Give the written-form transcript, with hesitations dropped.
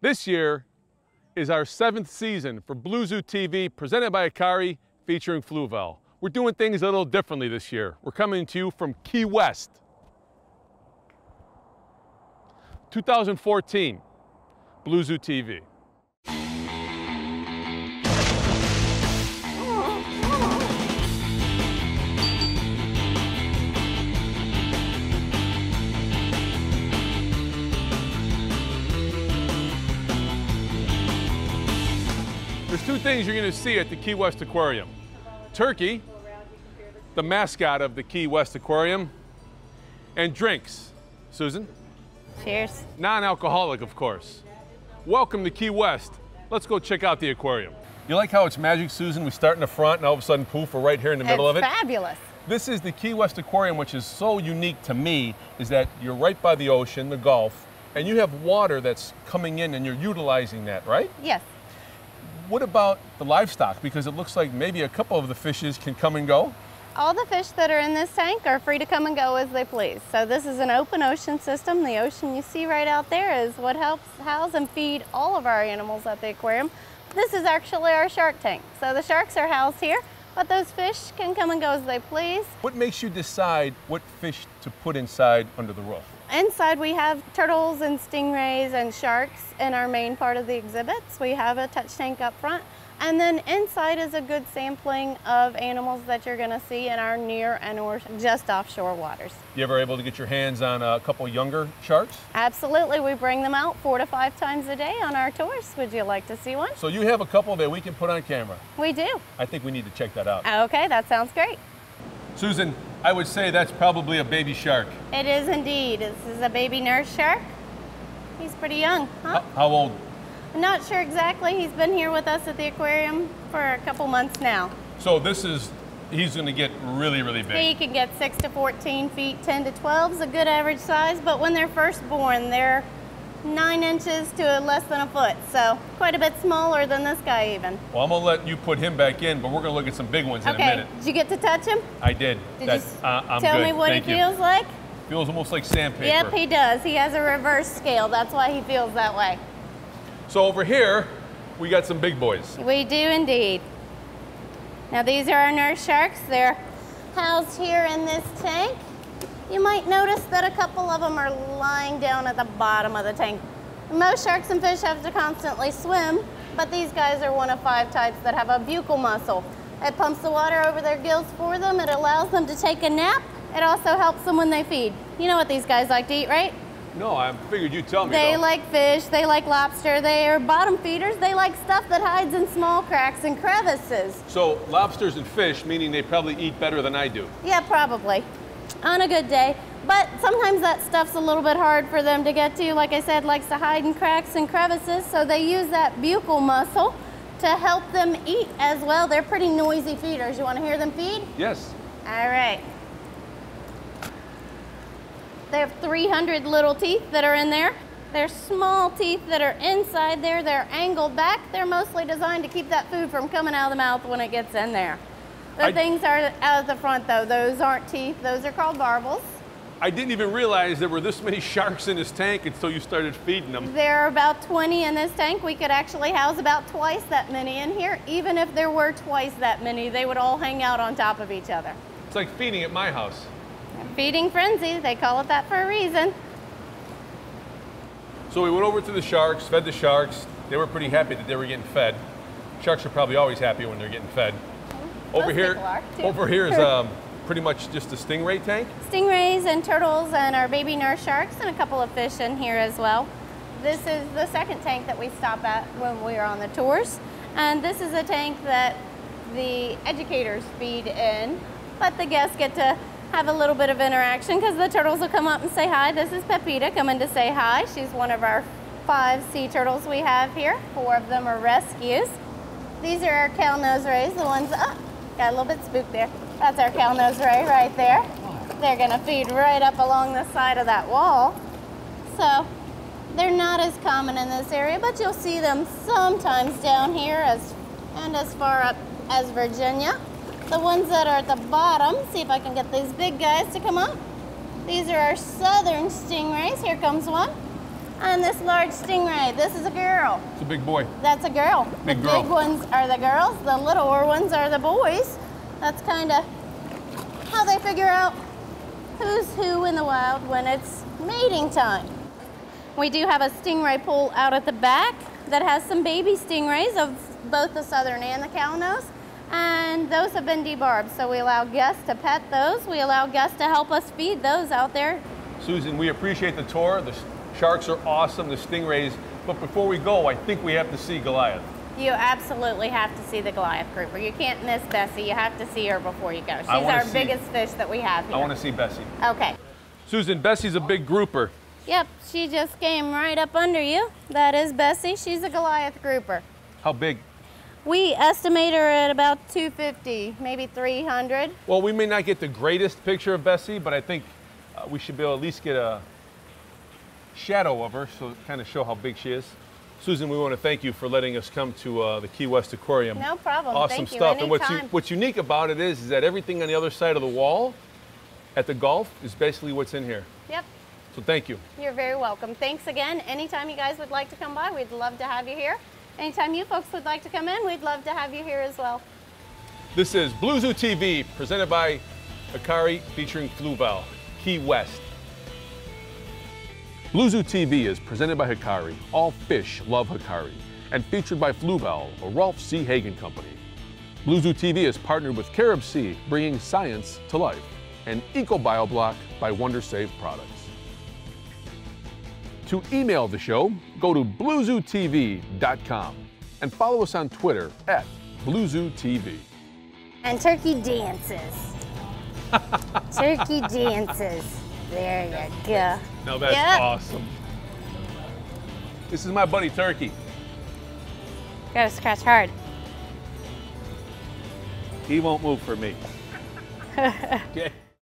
This year is our 7th season for Blue Zoo TV, presented by Akari, featuring Fluval. We're doing things a little differently this year. We're coming to you from Key West. 2014, Blue Zoo TV. There's two things you're going to see at the Key West Aquarium. Turkey, the mascot of the Key West Aquarium, and drinks. Susan? Cheers. Non-alcoholic, of course. Welcome to Key West. Let's go check out the aquarium. You like how it's magic, Susan? We start in the front and all of a sudden, poof, we're right here in the middle of it. It's fabulous. This is the Key West Aquarium, which is so unique to me, is that you're right by the ocean, the Gulf, and you have water that's coming in and you're utilizing that, right? Yes. What about the livestock? Because it looks like maybe a couple of the fishes can come and go. All the fish that are in this tank are free to come and go as they please. So this is an open ocean system. The ocean you see right out there is what helps house and feed all of our animals at the aquarium. This is actually our shark tank. So the sharks are housed here, but those fish can come and go as they please. What makes you decide what fish to put inside under the roof? Inside we have turtles and stingrays and sharks in our main part of the exhibits. We have a touch tank up front. And then inside is a good sampling of animals that you're going to see in our near and or just offshore waters. You ever able to get your hands on a couple younger sharks? Absolutely. We bring them out 4 to 5 times a day on our tours. Would you like to see one? So you have a couple that we can put on camera? We do. I think we need to check that out. Okay, that sounds great. Susan, I would say that's probably a baby shark. It is indeed. This is a baby nurse shark. He's pretty young, huh? How old? I'm not sure exactly. He's been here with us at the aquarium for a couple months now. So he's going to get really, really big. He can get 6 to 14 feet, 10 to 12 is a good average size, but when they're first born, they're 9 inches to less than a foot, so quite a bit smaller than this guy even. Well, I'm going to let you put him back in, but we're going to look at some big ones in a minute. Did you get to touch him? I did. Did I'm tell good. me what Thank he you. feels like? Feels almost like sandpaper. Yep, he does. He has a reverse scale. That's why he feels that way. So over here, we got some big boys. We do indeed. Now these are our nurse sharks. They're housed here in this tank. You might notice that a couple of them are lying down at the bottom of the tank. Most sharks and fish have to constantly swim, but these guys are one of 5 types that have a buccal muscle. It pumps the water over their gills for them. It allows them to take a nap. It also helps them when they feed. You know what these guys like to eat, right? No, I figured you'd tell me. They like fish, they like lobster, they are bottom feeders, they like stuff that hides in small cracks and crevices. So lobsters and fish, meaning they probably eat better than I do. Yeah, probably, on a good day. But sometimes that stuff's a little bit hard for them to get to. Like I said, likes to hide in cracks and crevices, so they use that buccal muscle to help them eat as well. They're pretty noisy feeders. You want to hear them feed? Yes. All right. They have 300 little teeth that are in there. They're small teeth that are inside there. They're angled back. They're mostly designed to keep that food from coming out of the mouth when it gets in there. The things are out of the front though. Those aren't teeth. Those are called barbels. I didn't even realize there were this many sharks in this tank until you started feeding them. There are about 20 in this tank. We could actually house about twice that many in here. Even if there were twice that many, they would all hang out on top of each other. It's like feeding at my house. Feeding frenzy, they call it that for a reason. So we went over to the sharks, fed the sharks. They were pretty happy that they were getting fed. Sharks are probably always happy when they're getting fed. Over here is pretty much just a stingray tank. Stingrays and turtles and our baby nurse sharks and a couple of fish in here as well. This is the second tank that we stop at when we are on the tours. And this is a tank that the educators feed in, but the guests get to have a little bit of interaction because the turtles will come up and say hi. This is Pepita coming to say hi. She's one of our 5 sea turtles we have here. 4 of them are rescues. These are our cow nose rays, the ones up. Got a little bit spooked there. That's our cow nose ray right there. They're gonna feed right up along the side of that wall. So they're not as common in this area, but you'll see them sometimes down here and as far up as Virginia. The ones that are at the bottom, see if I can get these big guys to come up. These are our southern stingrays. Here comes one. And this large stingray, this is a girl. It's a big boy. That's a girl. Big the girl. big ones are the girls, the littler ones are the boys. That's kind of how they figure out who's who in the wild when it's mating time. We do have a stingray pool out at the back that has some baby stingrays of both the southern and the cownose, and those have been debarbed, so we allow guests to pet those. We allow guests to help us feed those out there. Susan, we appreciate the tour. The sharks are awesome, the stingrays, but before we go, I think we have to see Goliath. You absolutely have to see the Goliath grouper. You can't miss Bessie. You have to see her before you go. She's our biggest fish that we have here. I want to see Bessie. Okay. Susan, Bessie's a big grouper. Yep, she just came right up under you. That is Bessie. She's a Goliath grouper. How big? We estimate her at about 250, maybe 300. Well, we may not get the greatest picture of Bessie, but I think we should be able to at least get a shadow of her, so kind of show how big she is. Susan, we want to thank you for letting us come to the Key West Aquarium. No problem. Awesome Thank stuff. You. And what's unique about it is that everything on the other side of the wall at the Gulf is basically what's in here. Yep. So thank you. You're very welcome. Thanks again. Anytime you guys would like to come by, we'd love to have you here. Anytime you folks would like to come in, we'd love to have you here as well. This is Blue Zoo TV, presented by Hikari, featuring Fluval, Key West. Blue Zoo TV is presented by Hikari. All fish love Hikari. And featured by Fluval, a Rolf C. Hagen company. Blue Zoo TV is partnered with Carib Sea, bringing science to life. And EcoBioBlock by WonderSave Products. To email the show, go to bluezootv.com and follow us on Twitter at BlueZooTV. And turkey dances. Turkey dances. There you go. Now that's awesome. This is my buddy Turkey. Gotta scratch hard. He won't move for me. Okay.